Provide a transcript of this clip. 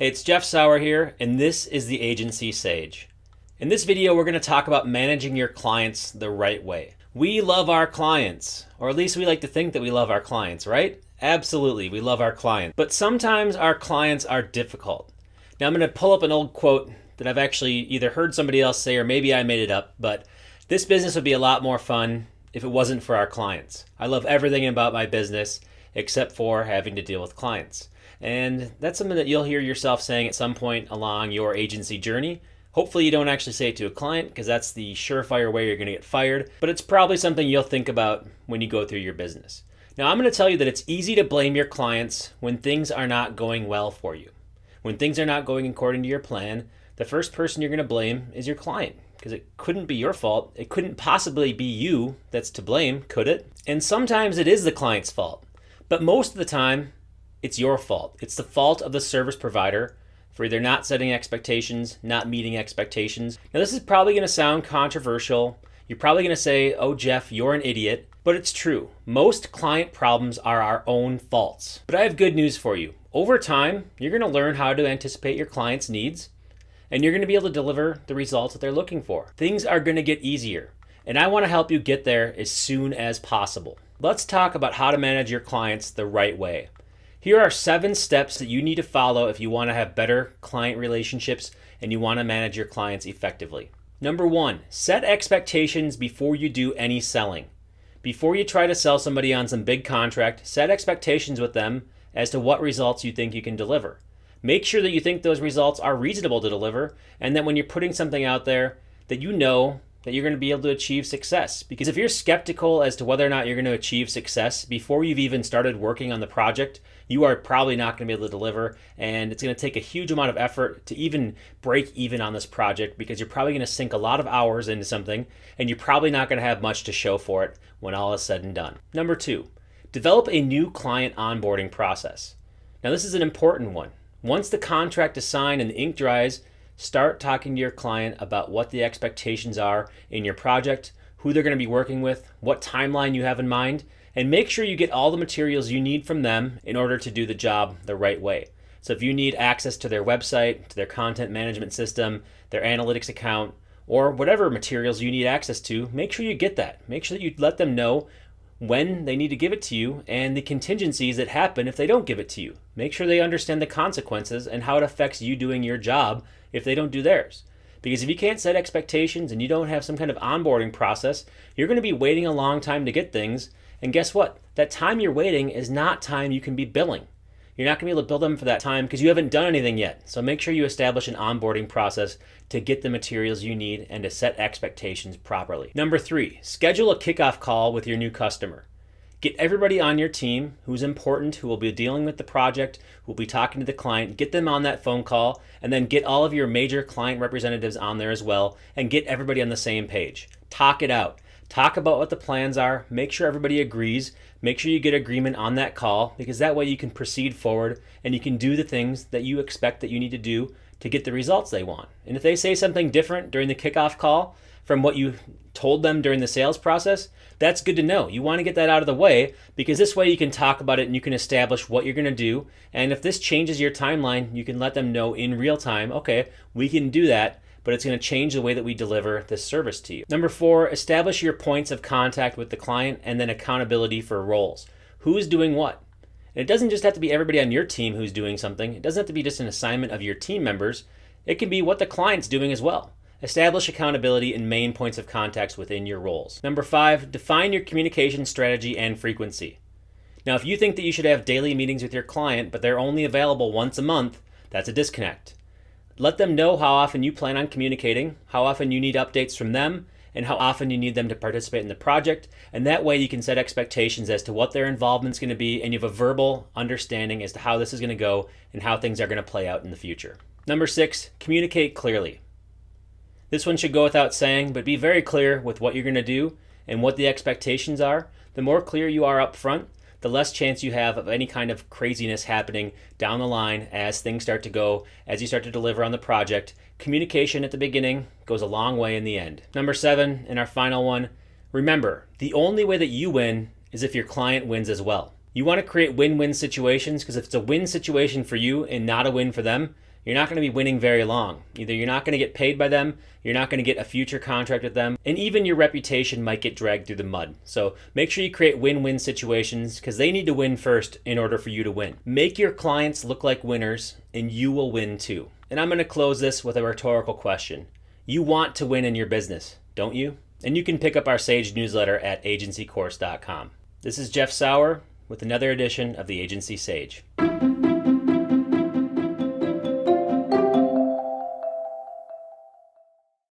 Hey, it's Jeff Sauer here, and this is the Agency Sage. In this video, we're going to talk about managing your clients the right way. We love our clients, or at least we like to think that we love our clients, right? Absolutely, we love our clients. But sometimes our clients are difficult. Now, I'm going to pull up an old quote that I've actually either heard somebody else say or maybe I made it up, but this business would be a lot more fun if it wasn't for our clients. I love everything about my business except for having to deal with clients. And that's something that you'll hear yourself saying at some point along your agency journey. Hopefully you don't actually say it to a client because that's the surefire way you're going to get fired, but it's probably something you'll think about when you go through your business. Now, I'm going to tell you that it's easy to blame your clients when things are not going well for you. When things are not going according to your plan, the first person you're going to blame is your client because it couldn't be your fault. It couldn't possibly be you that's to blame, could it? And sometimes it is the client's fault, but most of the time, it's your fault. It's the fault of the service provider for either not setting expectations, not meeting expectations. Now, this is probably going to sound controversial. You're probably going to say, oh, Jeff, you're an idiot. But it's true. Most client problems are our own faults. But I have good news for you. Over time, you're going to learn how to anticipate your client's needs, and you're going to be able to deliver the results that they're looking for. Things are going to get easier, and I want to help you get there as soon as possible. Let's talk about how to manage your clients the right way. Here are 7 steps that you need to follow if you want to have better client relationships and you want to manage your clients effectively. Number 1, set expectations before you do any selling. Before you try to sell somebody on some big contract, set expectations with them as to what results you think you can deliver. Make sure that you think those results are reasonable to deliver, and that when you're putting something out there that you know that you're going to be able to achieve success. Because if you're skeptical as to whether or not you're going to achieve success before you've even started working on the project, you are probably not going to be able to deliver, and it's going to take a huge amount of effort to even break even on this project because you're probably going to sink a lot of hours into something, and you're probably not going to have much to show for it when all is said and done. Number 2, develop a new client onboarding process. Now, this is an important one. Once the contract is signed and the ink dries, start talking to your client about what the expectations are in your project, who they're going to be working with, what timeline you have in mind, and make sure you get all the materials you need from them in order to do the job the right way. So if you need access to their website, to their content management system, their analytics account, or whatever materials you need access to, make sure you get that. Make sure that you let them know when they need to give it to you and the contingencies that happen if they don't give it to you. Make sure they understand the consequences and how it affects you doing your job if they don't do theirs. Because if you can't set expectations and you don't have some kind of onboarding process, you're going to be waiting a long time to get things. And guess what? That time you're waiting is not time you can be billing. You're not going to be able to bill them for that time because you haven't done anything yet. So make sure you establish an onboarding process to get the materials you need and to set expectations properly. Number 3, schedule a kickoff call with your new customer. Get everybody on your team who's important, who will be dealing with the project, who will be talking to the client, get them on that phone call, and then get all of your major client representatives on there as well, and get everybody on the same page. Talk it out. Talk about what the plans are. Make sure everybody agrees. Make sure you get agreement on that call, because that way you can proceed forward and you can do the things that you expect that you need to do to get the results they want. And if they say something different during the kickoff call from what you told them during the sales process, that's good to know. You want to get that out of the way because this way you can talk about it and you can establish what you're going to do. And if this changes your timeline, you can let them know in real time, okay, we can do that, but it's going to change the way that we deliver this service to you. Number 4, establish your points of contact with the client and then accountability for roles. Who's doing what? And it doesn't just have to be everybody on your team who's doing something. It doesn't have to be just an assignment of your team members. It can be what the client's doing as well. Establish accountability and main points of contacts within your roles. Number 5, define your communication strategy and frequency. Now, if you think that you should have daily meetings with your client, but they're only available once a month, that's a disconnect. Let them know how often you plan on communicating, how often you need updates from them, and how often you need them to participate in the project. And that way you can set expectations as to what their involvement's going to be, and you have a verbal understanding as to how this is going to go and how things are going to play out in the future. Number 6, communicate clearly. This one should go without saying, but be very clear with what you're going to do and what the expectations are. The more clear you are up front, the less chance you have of any kind of craziness happening down the line as things start to go, as you start to deliver on the project. Communication at the beginning goes a long way in the end. Number 7, and our final one, remember, the only way that you win is if your client wins as well. You want to create win-win situations because if it's a win situation for you and not a win for them, you're not going to be winning very long. Either you're not going to get paid by them, you're not going to get a future contract with them, and even your reputation might get dragged through the mud. So make sure you create win-win situations because they need to win first in order for you to win. Make your clients look like winners and you will win too. And I'm going to close this with a rhetorical question. You want to win in your business, don't you? And you can pick up our Sage newsletter at agencycourse.com. This is Jeff Sauer with another edition of the Agency Sage.